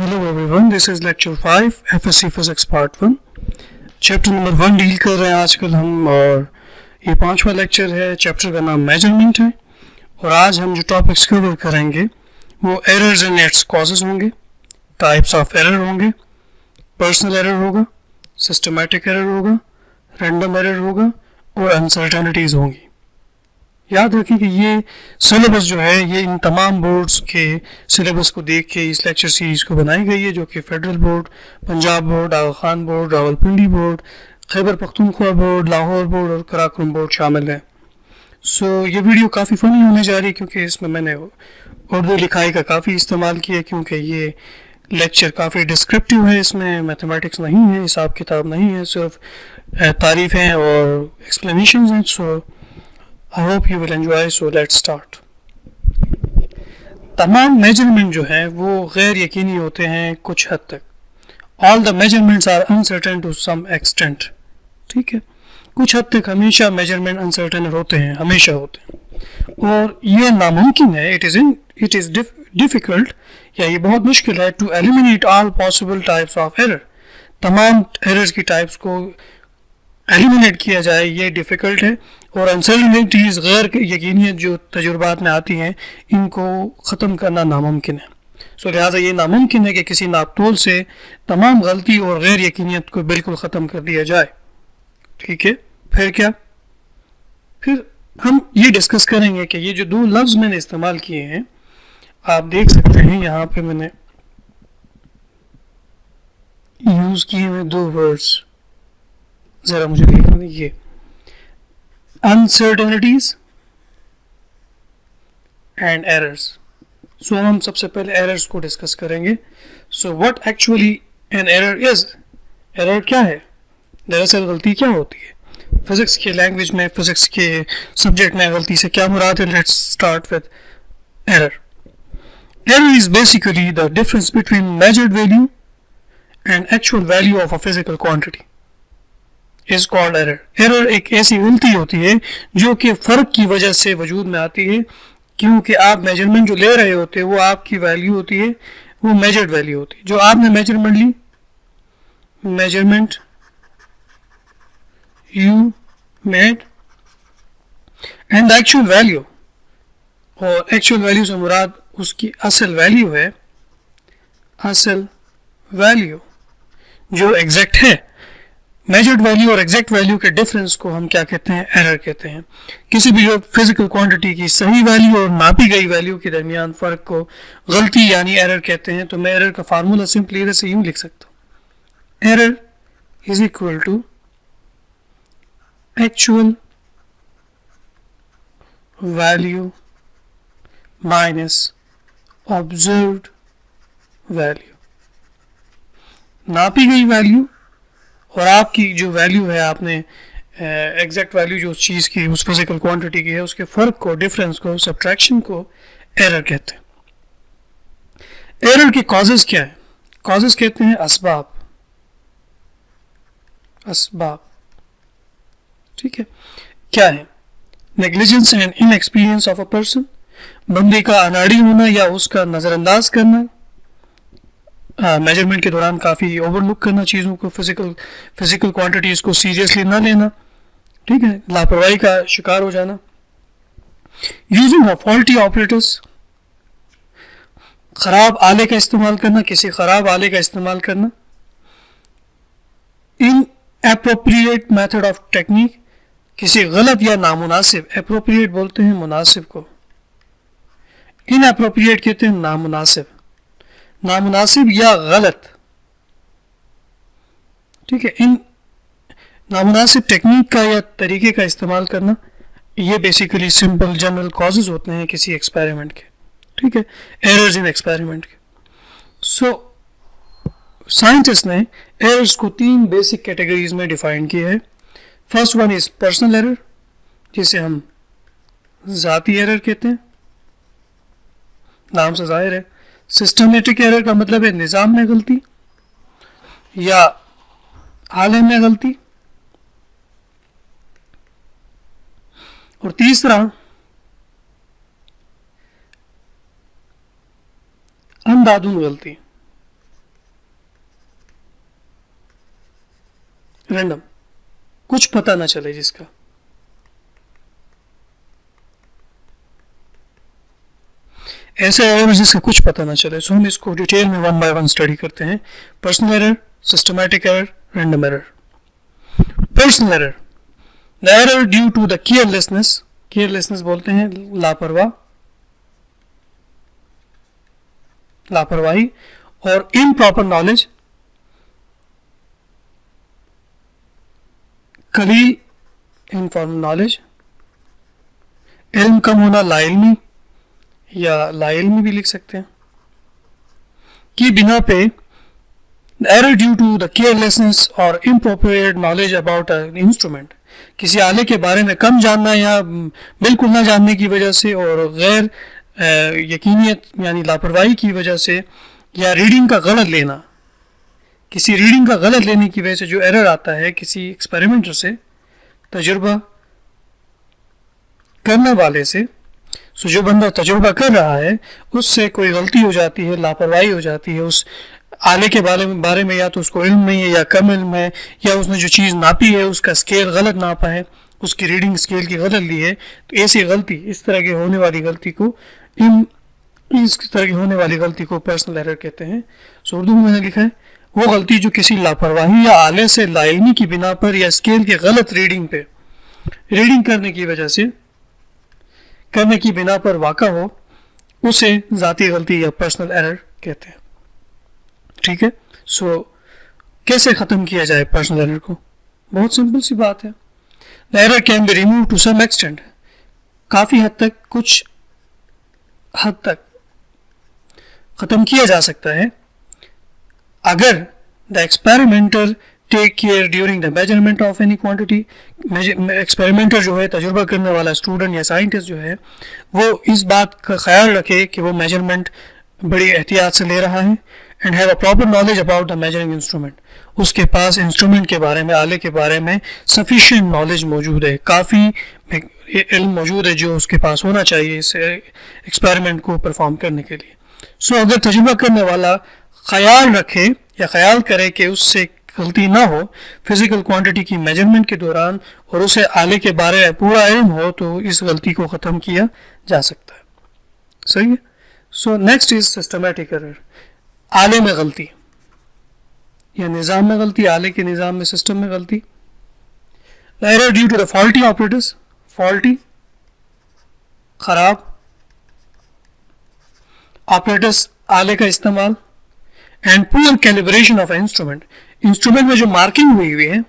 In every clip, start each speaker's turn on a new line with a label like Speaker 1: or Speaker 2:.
Speaker 1: Hello everyone, this is lecture 5 FSC Physics Part 1 chapter number 1 deal कर रहे हैं आजकल हम। और ये पांचवा लेक्चर है। चैप्टर का नाम मेजरमेंट है और आज हम जो टॉपिक्स कवर करेंगे वो एरर्स एंड इट्स कॉजेज होंगे, टाइप्स ऑफ एरर होंगे, पर्सनल एरर होगा, सिस्टमैटिक एरर होगा, रैंडम एरर होगा और अनसर्टेनिटीज होंगी। याद रखें कि ये सिलेबस जो है ये इन तमाम बोर्ड्स के सिलेबस को देख के इस लेक्चर सीरीज़ को बनाई गई है, जो कि federal board, Punjab board, Aga Khan board, Rawalpindi board, Khyber Pakhtunkhwa board, Lahore board और कराकुरम बोर्ड शामिल है। सो ये वीडियो काफ़ी फ़नी होने जा रही है क्योंकि इसमें मैंने उर्दू लिखाई का काफ़ी इस्तेमाल किया, क्योंकि ये लेक्चर काफ़ी डिस्क्रिप्टिव है, इसमें मैथमेटिक्स नहीं है, हिसाब किताब नहीं है, सिर्फ तारीफ़ें और एक्सप्लेनेशन हैं। सो I hope you will enjoy, so let's start. तमाम मेजरमेंट जो है वो गैर यकीनी होते हैं कुछ हद तक। All the measurements are uncertain to some extent. ठीक है, कुछ हद तक हमेशा मेजरमेंट अनसर्टेन होते हैं, हमेशा होते हैं और ये नामुमकिन है, it is difficult या ये बहुत मुश्किल है to eliminate all possible types of error. तमाम एरर्स की टाइप्स को एलिमिनेट किया जाए ये डिफ़िकल्ट है और अनसर्टेनिटीज़ गैर यकीनियत जो तजुर्बात में आती हैं इनको ख़त्म करना नामुमकिन है। सो लिहाजा ये नामुमकिन है कि किसी नापतोल से तमाम गलती और गैर यकीनियत को बिल्कुल ख़त्म कर दिया जाए। ठीक है, फिर क्या, फिर हम ये डिस्कस करेंगे कि ये जो दो लफ्ज़ मैंने इस्तेमाल किए हैं, आप देख सकते हैं यहाँ पे मैंने यूज़ किए हुए दो वर्ड्स, ज़रा मुझे देखने ये अनसर्टेनिटीज एंड एरर्स। सो हम सबसे पहले एरर्स को डिस्कस करेंगे। So what actually an error is, error क्या है, दरअसल गलती क्या होती है। फिजिक्स के लैंग्वेज में, फिजिक्स के सब्जेक्ट में गलती से क्या मुराद है। Let's start with error. Error is basically the difference between measured value and actual value of a physical quantity is called error. Error एक ऐसी गलती होती है जो कि फ़र्क की वजह से वजूद में आती है, क्योंकि आप मेजरमेंट जो ले रहे होते हैं वो आपकी वैल्यू होती है, वो मेजर्ड वैल्यू होती है। जो आपने मेजरमेंट ली, measurement you made and the actual value, और एक्चुअल वैल्यू से मुराद उसकी असल वैल्यू है, असल वैल्यू जो एग्जैक्ट है। मेजर्ड वैल्यू और एग्जैक्ट वैल्यू के डिफरेंस को हम क्या कहते हैं, एरर कहते हैं। किसी भी जो फिजिकल क्वांटिटी की सही वैल्यू और नापी गई वैल्यू के दरमियान फ़र्क को गलती यानी एरर कहते हैं। तो मैं एरर का फार्मूला सिंपली इधर से यूँ लिख सकता हूँ, error is equal to actual value minus observed value. नापी गई वैल्यू और आपकी जो वैल्यू है, आपने एग्जैक्ट वैल्यू जो उस चीज़ की, उस फिजिकल क्वांटिटी की है, उसके फ़र्क को, डिफरेंस को, सब्ट्रैक्शन को एरर कहते हैं। एरर के कॉजेज़ क्या है, कॉजेज़ कहते हैं असबाब, असबाब। ठीक है, क्या है, negligence and inexperience of a person, बंदे का अनाड़ी होना या उसका नज़रअंदाज करना, मेजरमेंट के दौरान काफ़ी ओवरलुक करना चीज़ों को, फिजिकल क्वांटिटीज़ को सीरियसली ना लेना, ठीक है, लापरवाही का शिकार हो जाना, यूजिंग ऑफ फॉल्टी ऑपरेटर्स, ख़राब आले का इस्तेमाल करना, किसी ख़राब आले का इस्तेमाल करना, इन एप्रोप्रिएट मेथड ऑफ टेक्निक, किसी गलत या नामुनासिब, एप्रोप्रिएट बोलते हैं मुनासिब को, इन एप्रोप्रिएट कहते हैं नामुनासिब, नामुनासिब या गलत। ठीक है, इन नामुनासिब टेक्निक का या तरीके का इस्तेमाल करना, ये बेसिकली सिंपल जनरल कॉजेज होते हैं किसी एक्सपेरिमेंट के। ठीक है, एरर्स इन एक्सपेरिमेंट के। सो साइंटिस्ट ने एरर्स को तीन बेसिक कैटेगरीज में डिफाइन किया है। First one is personal error, जिसे हम ज़ाती एरर कहते हैं, नाम से जाहिर है। सिस्टमेटिक एरर का मतलब है निज़ाम में गलती या आलम में गलती, और तीसरा अंधाधुंध गलती। रैंडम, कुछ पता ना चले जिसका। ऐसे एरर जिसका कुछ पता ना चले। सो हम इसको डिटेल में वन बाय वन स्टडी करते हैं। Personal error, systematic error, random error. Personal error, the error due to the carelessness, carelessness बोलते हैं लापरवाही, और इम्प्रॉपर नॉलेज, कलील इनफॉर्म नॉलेज, इल्म कम होना, लाइल्मी या लाइल्मी भी लिख सकते हैं, की बिना पे error due to the carelessness और inappropriate knowledge about an instrument, किसी आले के बारे में कम जानना या बिल्कुल ना जानने की वजह से और गैर यकीनियत यानी लापरवाही की वजह से, या रीडिंग का गलत लेना, किसी रीडिंग का गलत लेने की वजह से जो एरर आता है किसी एक्सपेरिमेंटर से, तजुर्बा करने वाले से। सो जो बंदा तजुर्बा कर रहा है उससे कोई गलती हो जाती है, लापरवाही हो जाती है उस आले के बारे में या तो उसको इल्म नहीं है या कम इल्म है, या उसने जो चीज़ नापी है उसका स्केल गलत नापा है, उसकी रीडिंग स्केल की गलत ली है। तो ऐसी गलती, इस तरह की होने वाली गलती को पर्सनल एरर कहते हैं। सो उर्दू में मैंने लिखा है वो गलती जो किसी लापरवाही या आले से लाइल्मी की बिना पर या स्केल के गलत रीडिंग करने की बिना पर वाक़ा हो, उसे ज़ाती गलती या पर्सनल एरर कहते हैं। ठीक है। सो कैसे ख़त्म किया जाए पर्सनल एरर को? बहुत सिंपल सी बात है। The error can be remove to some extent, काफ़ी हद तक, कुछ हद तक ख़त्म किया जा सकता है अगर the experimenter take care during the measurement of any quantity. Experimenter जो है, तजुर्बा करने वाला स्टूडेंट या साइंटिस्ट जो है, वो इस बात का ख्याल रखे कि वो मेजरमेंट बड़ी एहतियात से ले रहा है, and have a proper knowledge about the measuring instrument, उसके पास इंस्ट्रूमेंट के बारे में, आले के बारे में सफिशिएंट नॉलेज मौजूद है, काफ़ी इल्म मौजूद है जो उसके पास होना चाहिए इस एक्सपेरिमेंट को परफॉर्म करने के लिए। सो अगर तजुर्बा करने वाला ख्याल रखे या ख्याल करे कि उससे गलती ना हो फिजिकल क्वांटिटी की मेजरमेंट के दौरान, और उसे आले के बारे में पूरा इल्म हो, तो इस गलती को ख़त्म किया जा सकता है। सही है। So next is systematic error, आले में गलती या निज़ाम में गलती, आले के निज़ाम में, सिस्टम में गलती। The error due to the faulty operators, faulty खराब ऑपरेटर्स, आले का इस्तेमाल, and poor calibration of instrument, instrument में जो मार्किंग हुई है,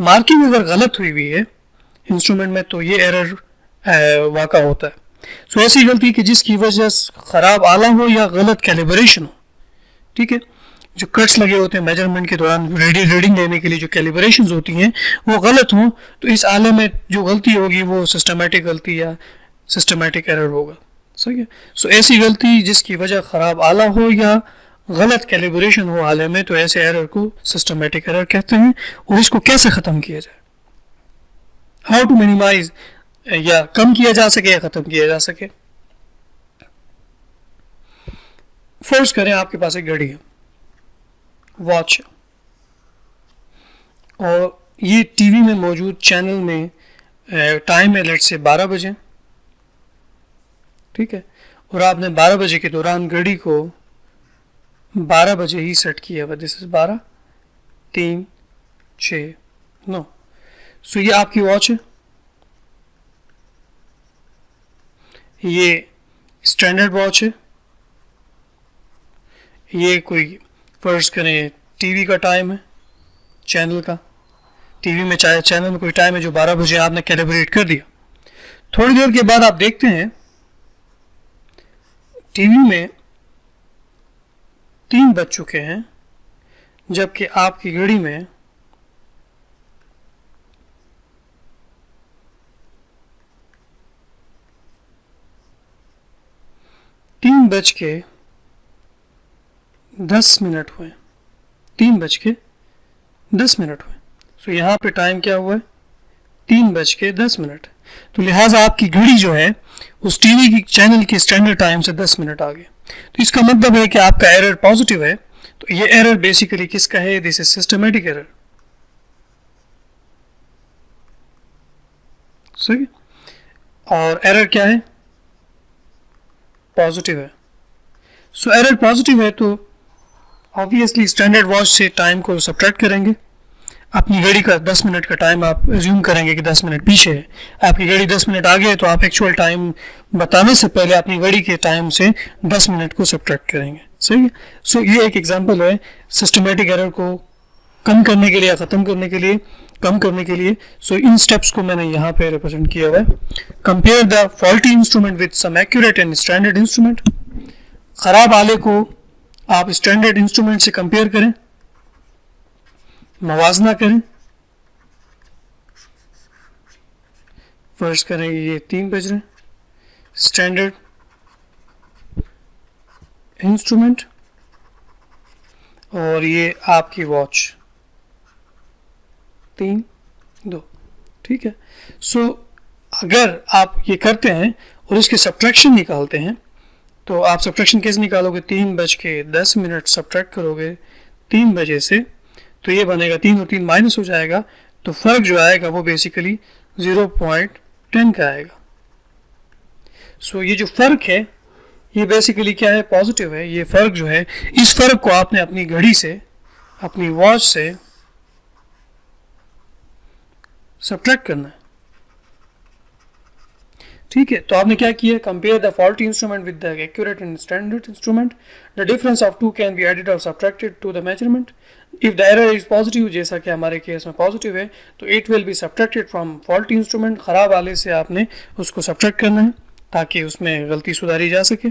Speaker 1: मार्किंग अगर गलत हुई है इंस्ट्रूमेंट में, तो ये एरर वाक़ा होता है। सो ऐसी गलती कि जिसकी वजह से ख़राब आला हो या गलत कैलिब्रेशन हो। ठीक है। जो कट्स लगे होते हैं मेजरमेंट के दौरान, रीडिंग लेने के लिए जो कैलिब्रेशंस होती हैं वो गलत हों, तो इस आले में जो गलती होगी वो सिस्टमैटिक गलती या सिस्टमैटिक एरर होगा। सही है। सो ऐसी गलती जिसकी वजह ख़राब आला हो या गलत कैलिब्रेशन हो आले में, तो ऐसे एरर को सिस्टमैटिक एरर कहते हैं। और इसको कैसे ख़त्म किया जाए, हाउ टू मिनिमाइज, या कम किया जा सके या ख़त्म किया जा सके। फर्ज करें आपके पास एक घड़ी है, वॉच, और ये टीवी में मौजूद चैनल में टाइम है लेट से 12 बजे। ठीक है। और आपने 12 बजे के दौरान घड़ी को 12 बजे ही सेट किया हुआ, दिस इज 12, 3, 6, 9। सो ये आपकी वॉच है, ये स्टैंडर्ड वॉच है, ये कोई फर्ज करें टीवी का टाइम है, चैनल का, टीवी में चाहे चैनल में कोई टाइम है जो 12 बजे आपने कैलिब्रेट कर दिया। थोड़ी देर के बाद आप देखते हैं टीवी में 3 बज चुके हैं, जबकि आपकी घड़ी में 3:10 हुए, 3:10 हुए। सो यहाँ पे टाइम क्या हुआ है, 3:10। तो लिहाजा आपकी घड़ी जो है उस टीवी की चैनल के स्टैंडर्ड टाइम से 10 मिनट आगे। तो इसका मतलब है कि आपका एरर पॉजिटिव है, तो तो ये एरर बेसिकली किसका है? This is systematic error. सही। और एरर क्या है? पॉजिटिव है। सो एरर पॉजिटिव है तो ऑब्वियसली स्टैंडर्ड वॉच से टाइम को सब्ट्रैक्ट करेंगे। अपनी घड़ी का 10 मिनट का टाइम आप एज्यूम करेंगे कि 10 मिनट पीछे है, आपकी घड़ी 10 मिनट आगे है, तो आप एक्चुअल टाइम बताने से पहले अपनी घड़ी के टाइम से 10 मिनट को सब्ट्रैक्ट करेंगे। सही है। सो ये एक एग्जांपल है सिस्टमेटिक एरर को कम करने के लिए या ख़त्म करने के लिए, कम करने के लिए। सो इन स्टेप्स को मैंने यहाँ पे रिप्रेजेंट किया हुआ है। Compare the faulty instrument with some accurate and standard instrument. खराब आले को आप स्टैंडर्ड इंस्ट्रूमेंट से कंपेयर करें, मवाजना करें। फर्ज करें ये 3 बज रहे हैं, स्टैंडर्ड इंस्ट्रूमेंट और ये आपकी वॉच 3, 2। ठीक है। सो अगर आप ये करते हैं और इसके सब्ट्रैक्शन निकालते हैं, तो आप सब्ट्रैक्शन कैसे निकालोगे? 3:10 सब्ट्रैक्ट करोगे 3 बजे से, तो ये बनेगा 3 और 3 माइनस हो जाएगा, तो फर्क जो आएगा वो बेसिकली 0.10 का आएगा। सो ये जो फर्क है ये बेसिकली क्या है? पॉजिटिव है। ये फर्क जो है, इस फर्क को आपने अपनी घड़ी से, अपनी वॉच से सब्ट्रैक्ट करना है। ठीक है। तो आपने क्या किया? Compare the faulty instrument with the accurate and standard instrument. The difference of two can be added और subtracted to the measurement. If the error is positive, जैसा कि हमारे केस में पॉजिटिव है, तो it will be subtracted from faulty instrument. खराब वाले से आपने उसको सब्ट्रैक्ट करना है ताकि उसमें गलती सुधारी जा सके।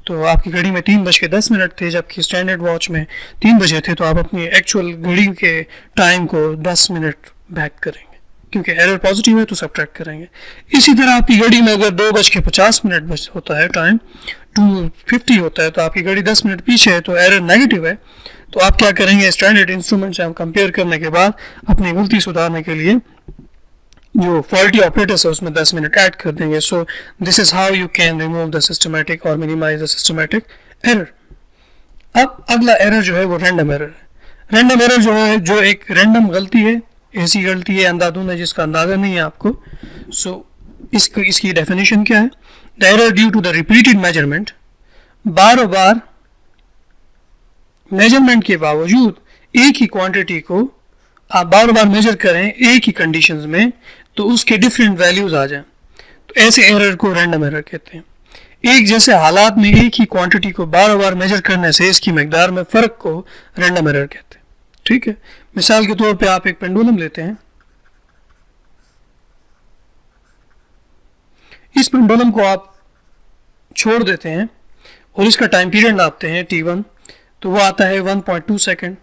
Speaker 1: तो आपकी घड़ी में 3:10 थे, जबकि स्टैंडर्ड वॉच में 3 बजे थे, तो आप अपनी एक्चुअल घड़ी के टाइम को 10 मिनट बैक करेंगे, क्योंकि एरर पॉजिटिव है तो सब्ट्रैक्ट करेंगे। इसी तरह आपकी घड़ी में अगर 2:50 होता है, टाइम 2:50 होता है, तो आपकी घड़ी 10 मिनट पीछे है, तो एरर नेगेटिव है। तो आप क्या करेंगे? स्टैंडर्ड इंस्ट्रूमेंट से हम कंपेयर करने के बाद अपनी गलती सुधारने के लिए जो फॉल्टी ऑपरेटर्स है उसमें 10 मिनट ऐड कर देंगे। So this is how you can remove the systematic और मिनिमाइज द सिस्टमेटिक एरर। अब अगला एरर जो है वो रैंडम एरर है। रैंडम एरर जो है, जो एक रैंडम गलती है, ऐसी गलती है अंधाधुंध है जिसका अंदाजा नहीं है आपको। सो इसकी डेफिनेशन क्या है? The error due to the repeated measurement. बार बार मेजरमेंट के बावजूद एक ही क्वांटिटी को आप बार बार मेजर करें एक ही कंडीशंस में, तो उसके डिफरेंट वैल्यूज आ जाएं, तो ऐसे एरर को रैंडम एरर कहते हैं। एक जैसे हालात में एक ही क्वांटिटी को बार बार मेजर करने से इसकी मकदार में फ़र्क को रैंडम एरर कहते हैं। ठीक है। मिसाल के तौर पे आप एक पेंडुलम लेते हैं, इस पेंडुलम को आप छोड़ देते हैं और इसका टाइम पीरियड नापते हैं T1, तो वो आता है 1.2 सेकेंड।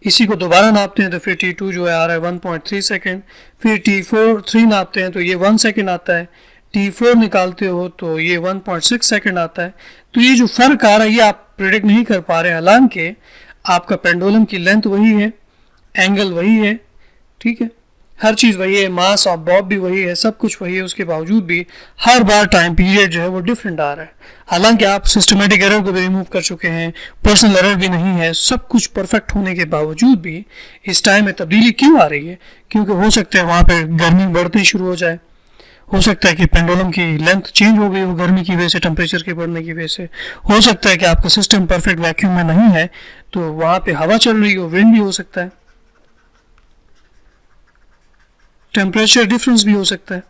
Speaker 1: इसी को दोबारा नापते हैं तो फिर T2 जो है आ रहा है 1.3 सेकेंड। फिर T3 नापते हैं तो ये 1 सेकेंड आता है। T4 निकालते हो तो ये 1.6 सेकेंड आता है। तो ये जो फ़र्क आ रहा है ये आप प्रेडिक्ट नहीं कर पा रहे, हालांकि आपका पेंडुलम की लेंथ वही है, एंगल वही है, ठीक है, हर चीज़ वही है, मास ऑफ बॉब भी वही है, सब कुछ वही है, उसके बावजूद भी हर बार टाइम पीरियड जो है वो डिफरेंट आ रहा है। हालांकि आप सिस्टमेटिक एरर को भी रिमूव कर चुके हैं, पर्सनल एरर भी नहीं है, सब कुछ परफेक्ट होने के बावजूद भी इस टाइम में तब्दीली क्यों आ रही है? क्योंकि हो सकता है वहाँ पे गर्मी बढ़ती शुरू हो जाए, हो सकता है कि पेंडुलम की लेंथ चेंज हो गई हो गर्मी की वजह से, टेम्परेचर के बढ़ने की वजह से, हो सकता है कि आपका सिस्टम परफेक्ट वैक्यूम में नहीं है तो वहाँ पे हवा चल रही हो, विंड भी हो सकता है, टेम्परेचर डिफरेंस भी हो सकता है,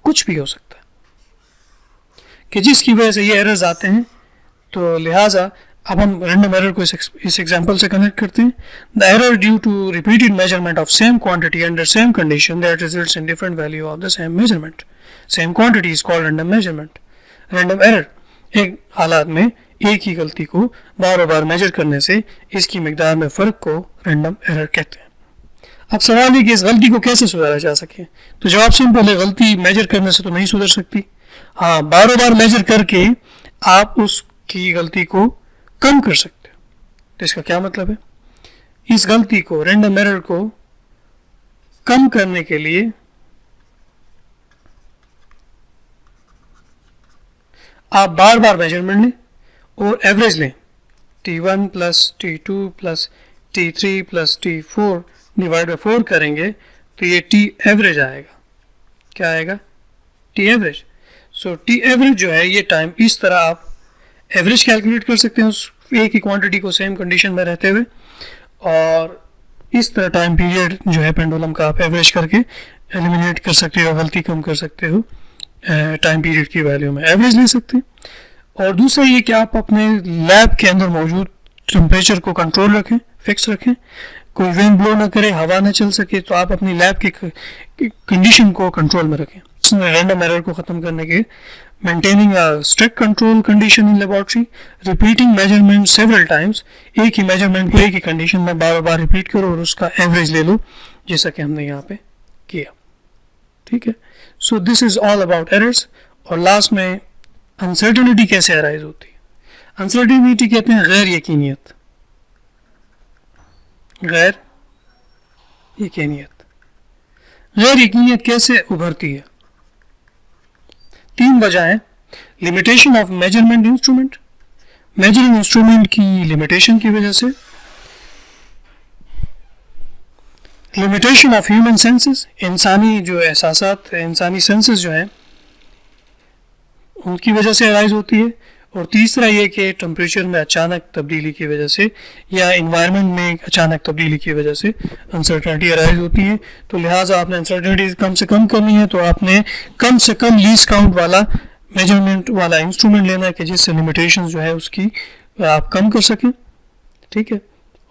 Speaker 1: कुछ भी हो सकता है कि जिसकी वजह से ये एरर्स आते हैं। तो लिहाजा अब हम रैंडम एरर को इस एग्जांपल से कनेक्ट करते हैं। The error due to repeated measurement of same quantity under same condition that results in different value of the same measurement, same quantity is called random measurement. Random error एक हालात में एक ही गलती को बार बार major करने से इसकी मिकदार में फ़र्क को रैंडम एरर कहते हैं। अब सवाल है कि इस गलती को कैसे सुधारा जा सके? तो जवाब सिंपल है, गलती मेजर करने से तो नहीं सुधर सकती। हाँ, बार बार मेजर करके आप उसकी गलती को कम कर सकते हो। तो इसका क्या मतलब है? इस गलती को, रैंडम एरर को कम करने के लिए आप बार बार मेजरमेंट लें और एवरेज लें, T1 plus T2 plus T3 plus T4 divide by 4 करेंगे तो ये T एवरेज आएगा। क्या आएगा? T average. So T average जो है ये टाइम, इस तरह आप एवरेज कैलकुलेट कर सकते हैं उस एक ही क्वांटिटी को सेम कंडीशन में रहते हुए, और इस तरह टाइम पीरियड जो है पेंडुलम का आप एवरेज करके एलिमिनेट कर सकते हो, गलती कम कर सकते हो, टाइम पीरियड की वैल्यू में एवरेज ले सकते हैं। और दूसरा ये कि आप अपने लैब के अंदर मौजूद टेम्परेचर को कंट्रोल रखें, फिक्स रखें, कोई विंड ब्लो ना करे, हवा ना चल सके, तो आप अपनी लैब की कंडीशन को कंट्रोल में रखें। रैंडम एरर को ख़त्म करने के maintaining a strict control condition in laboratory, repeating measurement several times, एक ही मेजरमेंट को एक ही कंडीशन में बार बार रिपीट करो और उसका एवरेज ले लो, जैसा कि हमने यहाँ पे किया। ठीक है, so this is all about errors. और लास्ट में अनसर्टेनिटी कैसे अराइज होती है? अनसर्टेनिटी कहते हैं गैर यकीनियत। गैर यकीनियत, गैर यकीनियत कैसे उभरती है? 3 वजह है। Limitation of measurement instrument, measuring instrument की लिमिटेशन की वजह से, लिमिटेशन ऑफ ह्यूमन सेंसेस, इंसानी जो एहसासात, इंसानी सेंसेस जो हैं उनकी वजह से अराइज होती है, और तीसरा ये कि टेम्परेचर में अचानक तब्दीली की वजह से या इन्वायरमेंट में अचानक तब्दीली की वजह से अनसर्टेनिटी अराइज होती है। तो लिहाजा आपने अनसर्टेनिटी कम से कम करनी है, तो आपने कम से कम लीस्ट काउंट वाला मेजरमेंट वाला इंस्ट्रूमेंट लेना है कि जिससे लिमिटेशंस जो है उसकी आप कम कर सकें। ठीक है,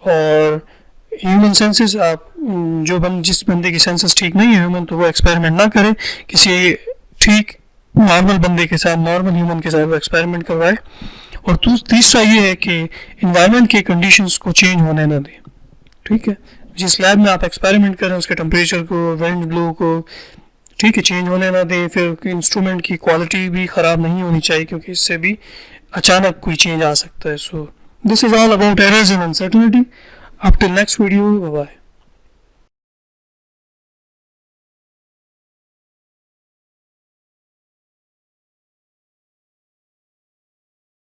Speaker 1: और ह्यूमन सेंसेस, आप जिस बंदे की सेंसेस ठीक नहीं है ह्यूमन, तो वो एक्सपेरिमेंट ना करे, किसी ठीक नॉर्मल बंदे के साथ, नॉर्मल ह्यूमन के साथ वो एक्सपेरिमेंट करवाए। और तीसरा ये है कि इन्वायरमेंट के कंडीशंस को चेंज होने ना दें। ठीक है, जिस लैब में आप एक्सपेरिमेंट करें उसके टेम्परेचर को, विंड ब्लो को, ठीक है, चेंज होने ना दें। फिर इंस्ट्रूमेंट की क्वालिटी भी ख़राब नहीं होनी चाहिए, क्योंकि इससे भी अचानक कोई चेंज आ सकता है। So this is all about errors and uncertainty. Up till next video, bye bye.